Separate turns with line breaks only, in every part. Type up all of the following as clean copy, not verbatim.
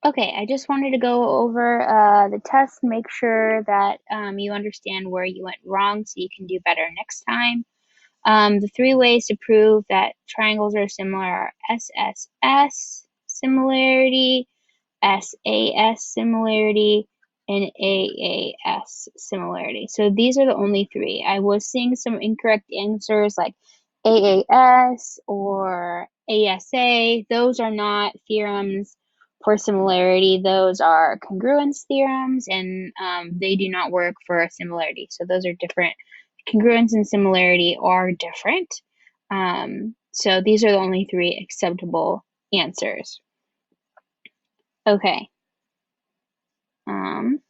Okay, I just wanted to go over the test, make sure that you understand where you went wrong so you can do better next time. The three ways to prove that triangles are similar are SSS similarity, SAS similarity, and AAS similarity. So these are the only three. I was seeing some incorrect answers like AAS or ASA. Those are not theorems for similarity. Those are congruence theorems, and they do not work for similarity. So those are different. Congruence and similarity are different. So these are the only three acceptable answers. Okay. Um,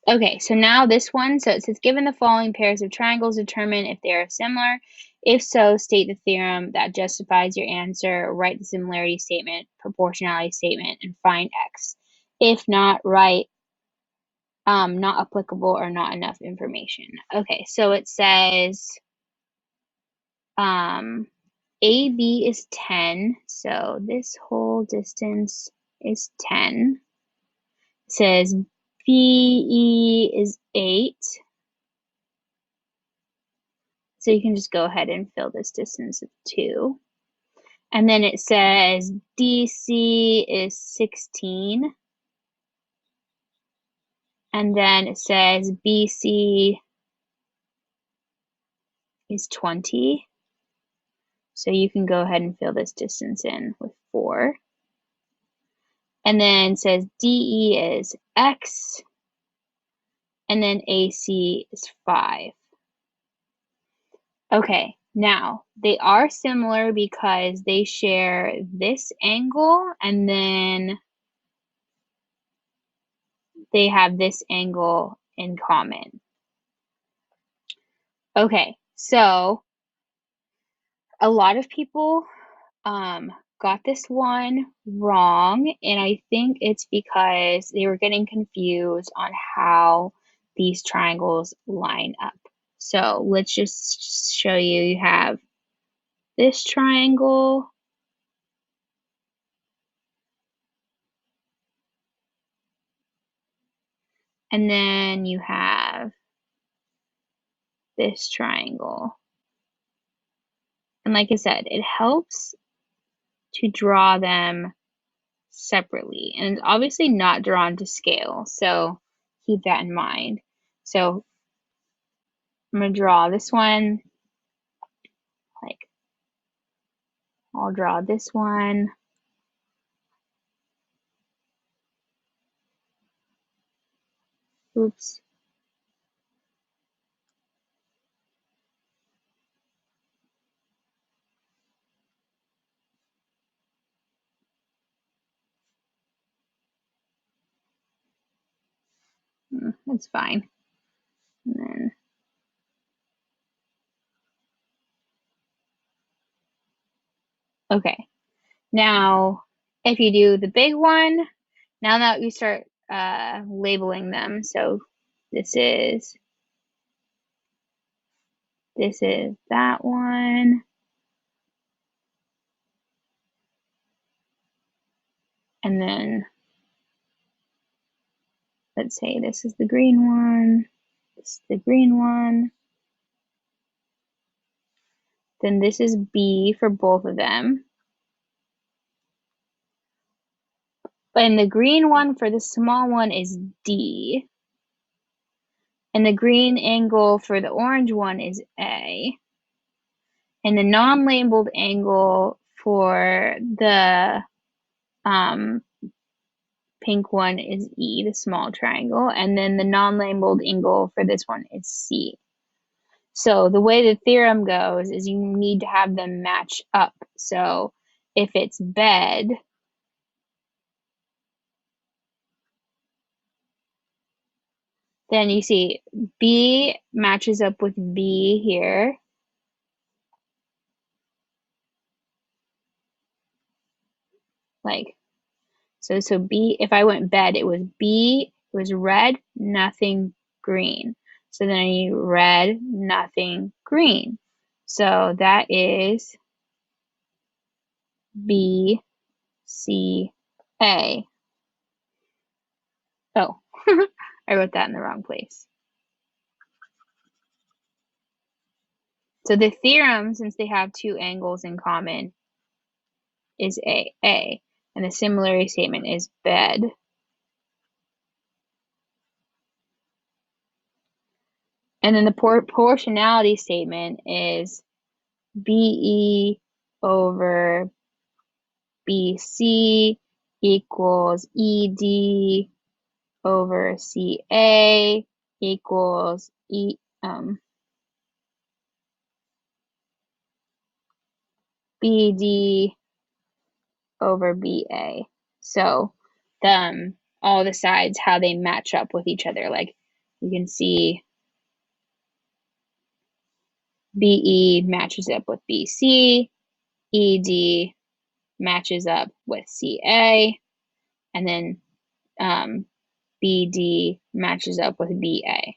okay, so now this one, so it says, given the following pairs of triangles, determine if they are similar. If so, state the theorem that justifies your answer, write the similarity statement, proportionality statement, and find X. If not, write not applicable or not enough information. Okay, so it says AB is 10, so this whole distance is 10. It says BE is 8. So you can just go ahead and fill this distance of 2. And then it says DC is 16. And then it says BC is 20. So you can go ahead and fill this distance in with 4. And then it says DE is X. And then AC is 5. Okay, now they are similar because they share this angle and then they have this angle in common. Okay, so a lot of people got this one wrong, and I think it's because they were getting confused on how these triangles line up. So let's just show you. You have this triangle, and then you have this triangle. And like I said, it helps to draw them separately, and it's obviously not drawn to scale, so keep that in mind. So I'm going to draw this one, like I'll draw this one. Oops. That's fine. And then, okay. Now, if you do the big one, now that we start labeling them, so this is that one, and then let's say this is the green one, this is the green one, then this is B for both of them. And the green one for the small one is D. And the green angle for the orange one is A. And the non-labeled angle for the pink one is E, the small triangle. And then the non-labeled angle for this one is C. So the way the theorem goes is you need to have them match up. So if it's bed, then you see B matches up with B here. Like, so B, if I went bed, it was B, it was red, nothing green. So then I need red, nothing green. So that is B, C, A. Oh, I wrote that in the wrong place. So the theorem, since they have two angles in common, is A. And the similarity statement is bed. And then the proportionality statement is BE over BC equals ED over CA equals BD over BA. So all the sides, how they match up with each other. Like you can see BE matches up with BC, ED matches up with CA, and then BD matches up with BA.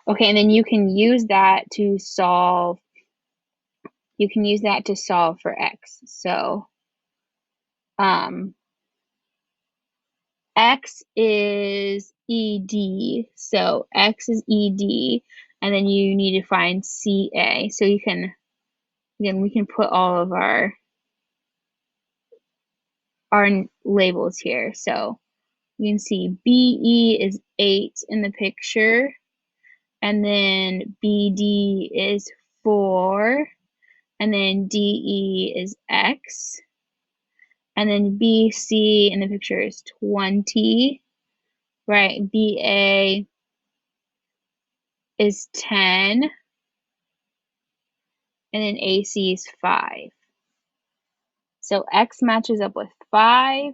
Okay, and then you can use that to solve for x. So x is ED, so x is ED, and then you need to find CA. So we can put all of our labels here. So you can see BE is 8 in the picture, and then BD is 4, and then DE is X, and then BC in the picture is 20, right? BA is 10, and then AC is 5. So X matches up with 5,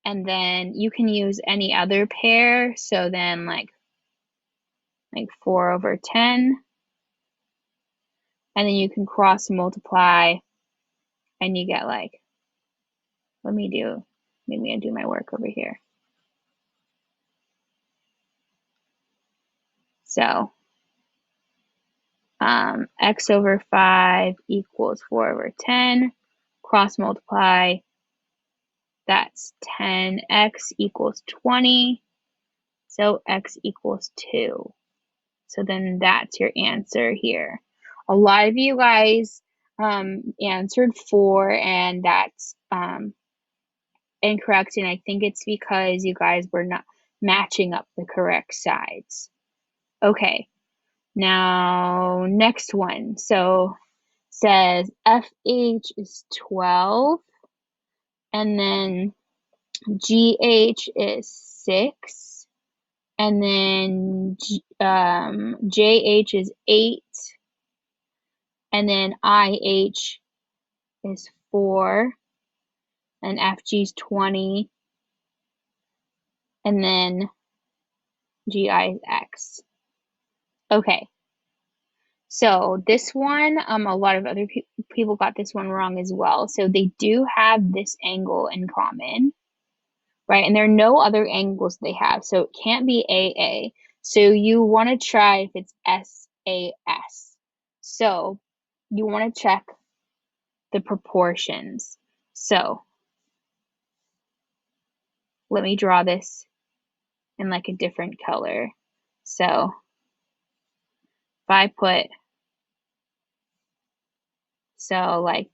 and then you can use any other pair. So then like 4 over 10, and then you can cross multiply, and you get like, maybe I do my work over here. So x over 5 equals 4 over 10. Cross multiply, that's 10x equals 20. So x equals 2. So then that's your answer here. A lot of you guys answered 4, and that's incorrect. And I think it's because you guys were not matching up the correct sides. Okay, now next one. So says FH is 12, and then GH is 6, and then JH is 8, and then IH is 4, and FG is 20, and then GI is X. Okay. So this one, a lot of other people got this one wrong as well. So they do have this angle in common, right? And there are no other angles they have, so it can't be AA. So you want to try if it's SAS. So you want to check the proportions. So let me draw this in like a different color. So if I put, so like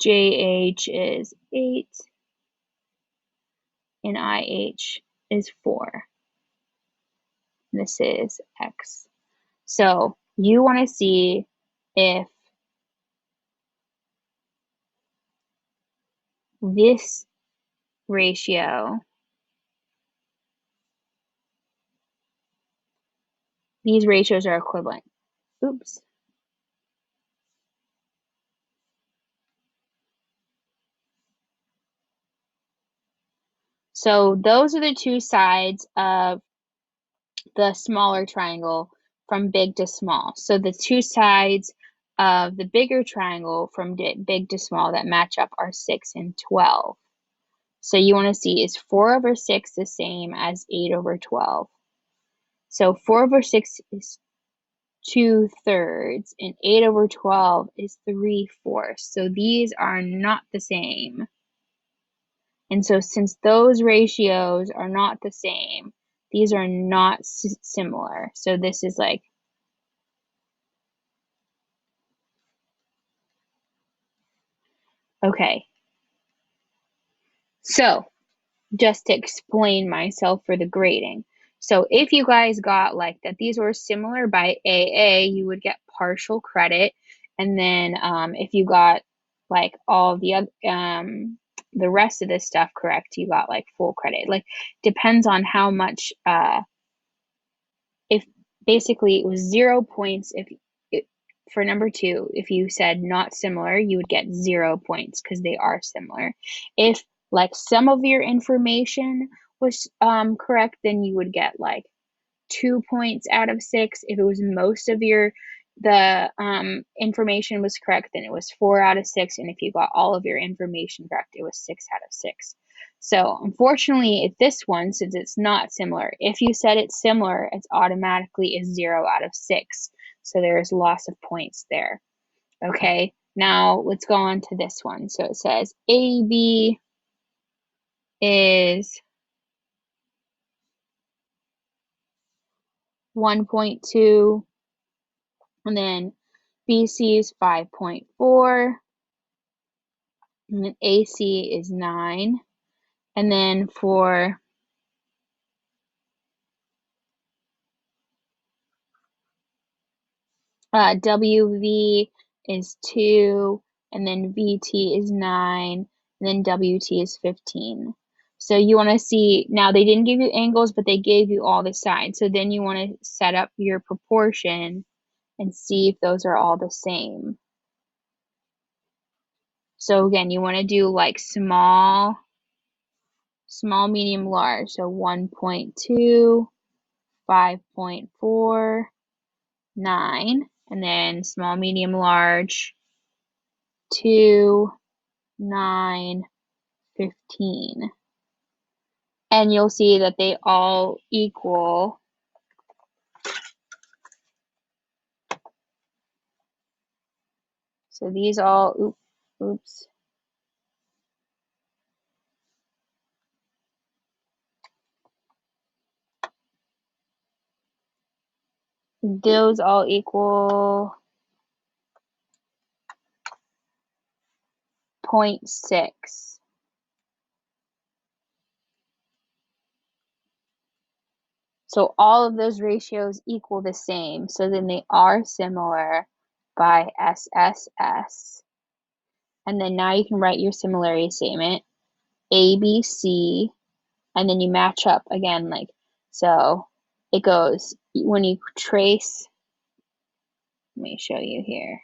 JH is 8 and IH is 4. This is X. So you want to see if this ratio, these ratios are equivalent. Oops. So those are the two sides of the smaller triangle from big to small. So the two sides of the bigger triangle from big to small that match up are 6 and 12. So you want to see, is 4 over 6 the same as 8 over 12? So 4 over 6 is 2/3, and 8/12 is 3/4. So these are not the same. And so since those ratios are not the same, these are not similar. So this is like, okay. So just to explain myself for the grading. So if you guys got like that these were similar by AA, you would get partial credit. And then if you got like all the rest of this stuff correct, you got like full credit. Like depends on how much if basically it was 0 points if for number 2, if you said not similar, you would get 0 points because they are similar. If like some of your information was correct, then you would get like 2 points out of 6. If it was most of the information was correct, then it was 4 out of 6. And if you got all of your information correct, it was 6 out of 6. So unfortunately, at this one, since it's not similar, if you said it's similar, it's automatically a 0 out of 6. So there's loss of points there. Okay, now let's go on to this one. So it says AB is 1.2, and then BC is 5.4, and then AC is 9. And then for WV is 2, and then VT is 9, and then WT is 15. So you want to see, now they didn't give you angles, but they gave you all the sides. So then you want to set up your proportion and see if those are all the same. So again, you want to do like small, medium, large. So 1.2, 5.4, 9, and then small, medium, large, 2, 9, 15. And you'll see that they all equal so these all oops. Those all equal 0.6. So all of those ratios equal the same. So then they are similar by SSS. And then now you can write your similarity statement, ABC, and then you match up again, like, so it goes, when you trace, let me show you here.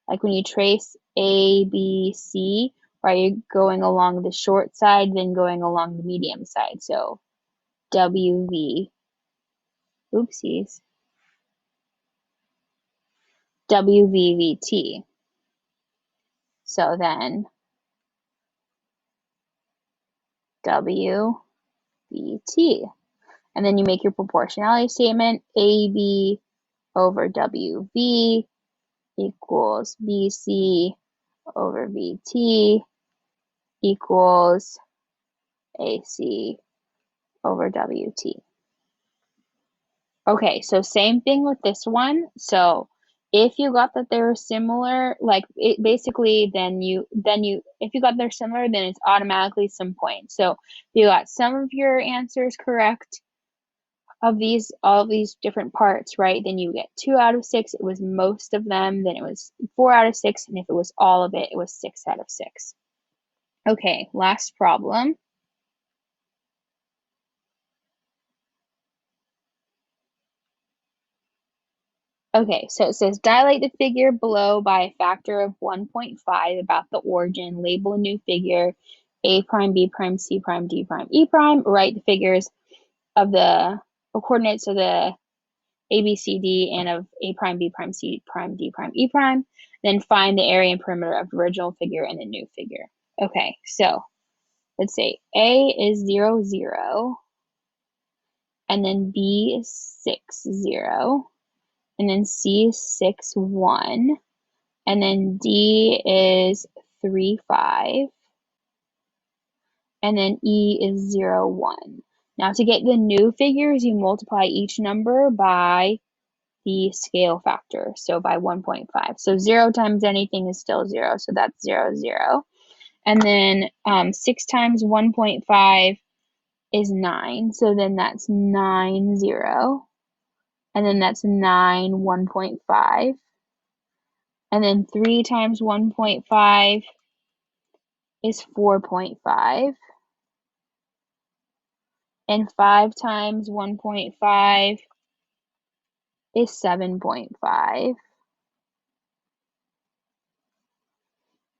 Like when you trace ABC, right, you're going along the short side, then going along the medium side. So WV, oopsies, WVVT. So then WVT. And then you make your proportionality statement, AB over WV equals BC over VT equals AC over WT. Okay, so same thing with this one. So if you got that they were similar, like it basically then if you got they're similar, then it's automatically some points. So if you got some of your answers correct of all of these different parts, right, then you get 2 out of 6. It was most of them, then it was 4 out of 6, and if it was all of it, it was 6 out of 6. Okay, last problem. Okay, so it says dilate the figure below by a factor of 1.5 about the origin. Label a new figure A prime, B prime, C prime, D prime, E prime. Write the figures of the coordinates of the A, B, C, D, and of A prime, B prime, C prime, D prime, E prime. Then find the area and perimeter of the original figure and the new figure. Okay, so let's say A is 0, 0, and then B is 6, 0. and then C is 6, 1, and then D is 3, 5, and then E is 0, 1. Now to get the new figures, you multiply each number by the scale factor, so by 1.5. So 0 times anything is still 0, so that's 0, 0. And then 6 times 1.5 is 9, so then that's 9, 0. And then that's 9, 1.5. And then 3 times 1.5 is 4.5. And 5 times 1.5 is 7.5.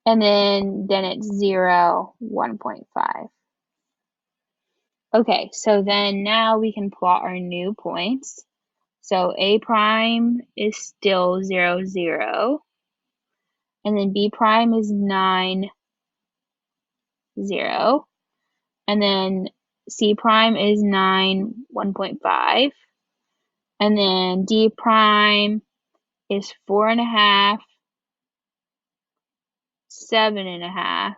And then it's 0, 1.5. Okay, so then now we can plot our new points. So A prime is still 0, 0. And then B prime is 9, 0. And then C prime is 9, 1.5. And then D prime is 4.5, 7.5,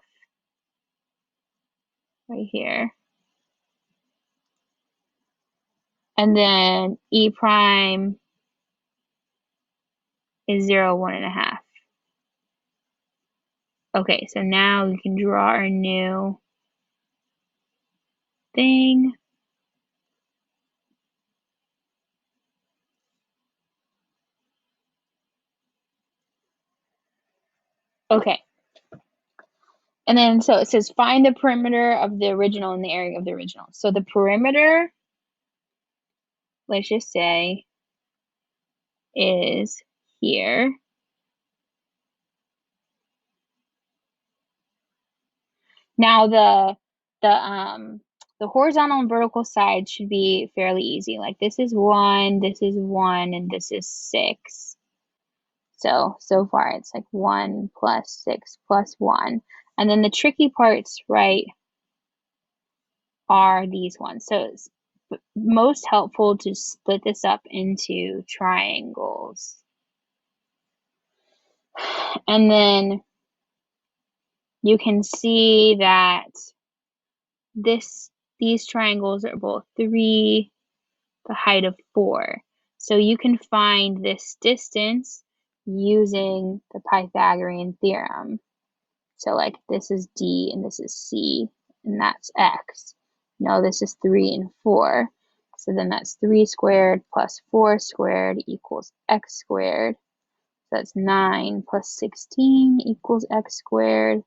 right here. And then E prime is 0, 1.5. Okay, so now we can draw our new thing. Okay. And then so it says find the perimeter of the original and the area of the original. So the perimeter, let's just say, is here. Now the horizontal and vertical sides should be fairly easy. Like this is 1, and this is 6. So far it's like 1 plus 6 plus 1. And then the tricky parts, right, are these ones. So it's most helpful to split this up into triangles. And then you can see that these triangles are both 3, the height of 4. So you can find this distance using the Pythagorean theorem. So like this is D and this is C and that's X. No, this is 3 and 4. So then that's 3 squared plus 4 squared equals X squared. So that's 9 plus 16 equals X squared.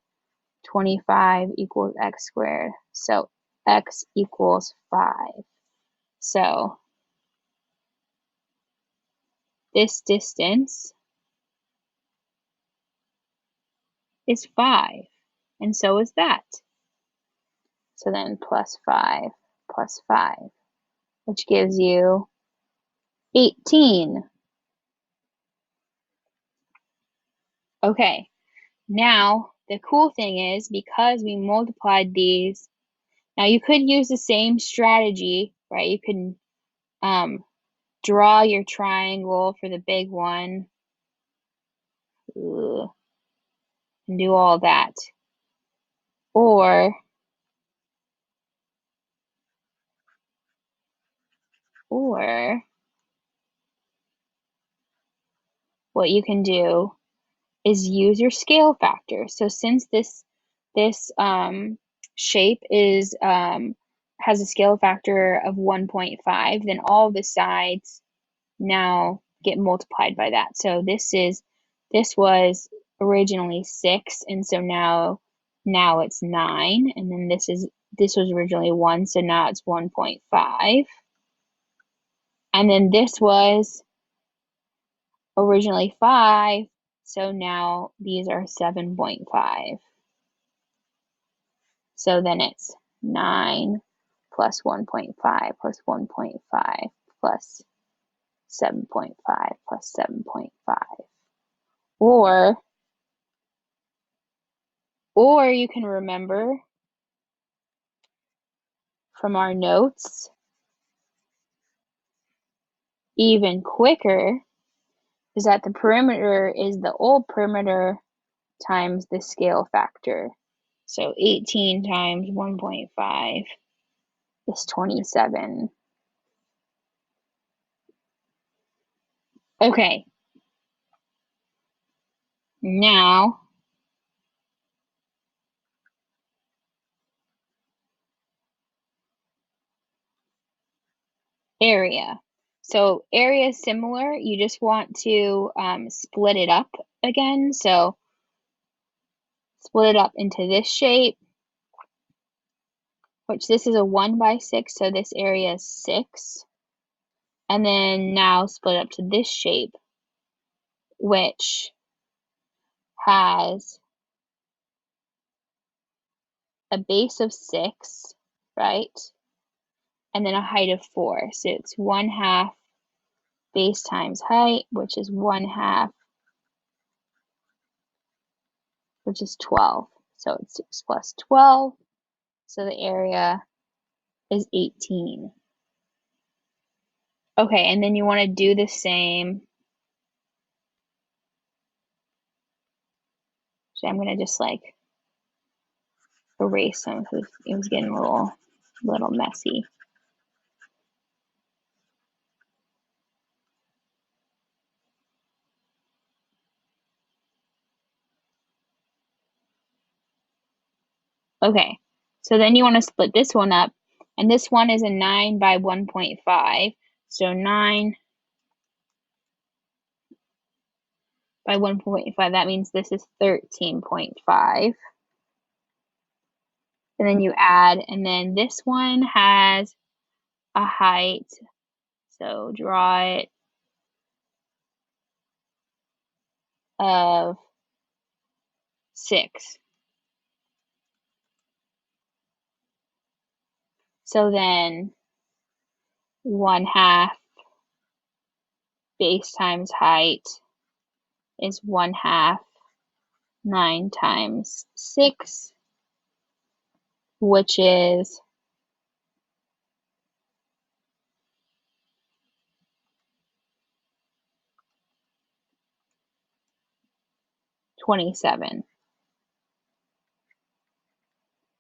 25 equals X squared. So X equals 5. So this distance is 5, and so is that. So then plus 5, which gives you 18. Okay, now the cool thing is because we multiplied these, now you could use the same strategy, right? You can draw your triangle for the big one. Ugh, and do all that. Or what you can do is use your scale factor. So since this shape is has a scale factor of 1.5, then all the sides now get multiplied by that. So this was originally 6, and so now it's 9, and then this was originally 1, so now it's 1.5. And then this was originally 5, so now these are 7.5. So then it's 9 plus 1.5 plus 1.5 plus 7.5 plus 7.5. Or you can remember from our notes even quicker is that the perimeter is the old perimeter times the scale factor. So 18 times 1.5 is 27. Okay. Now, area. So area is similar. You just want to split it up again. So split it up into this shape, which this is a 1 by 6, so this area is 6. And then now split up to this shape, which has a base of 6, right? And then a height of 4. So it's 1/2 base times height, which is 1/2, which is 12. So it's 6 plus 12. So the area is 18. Okay, and then you want to do the same. So I'm going to just like erase some because it was getting a little messy. Okay, so then you want to split this one up, and this one is a 9 by 1.5. So 9 by 1.5, that means this is 13.5. And then you add, and then this one has a height. So draw it of 6. So then 1/2 base times height is 1/2 9 times 6, which is 27.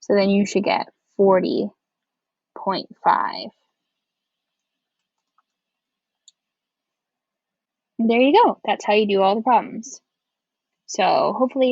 So then you should get 40.5. And there you go. That's how you do all the problems. So hopefully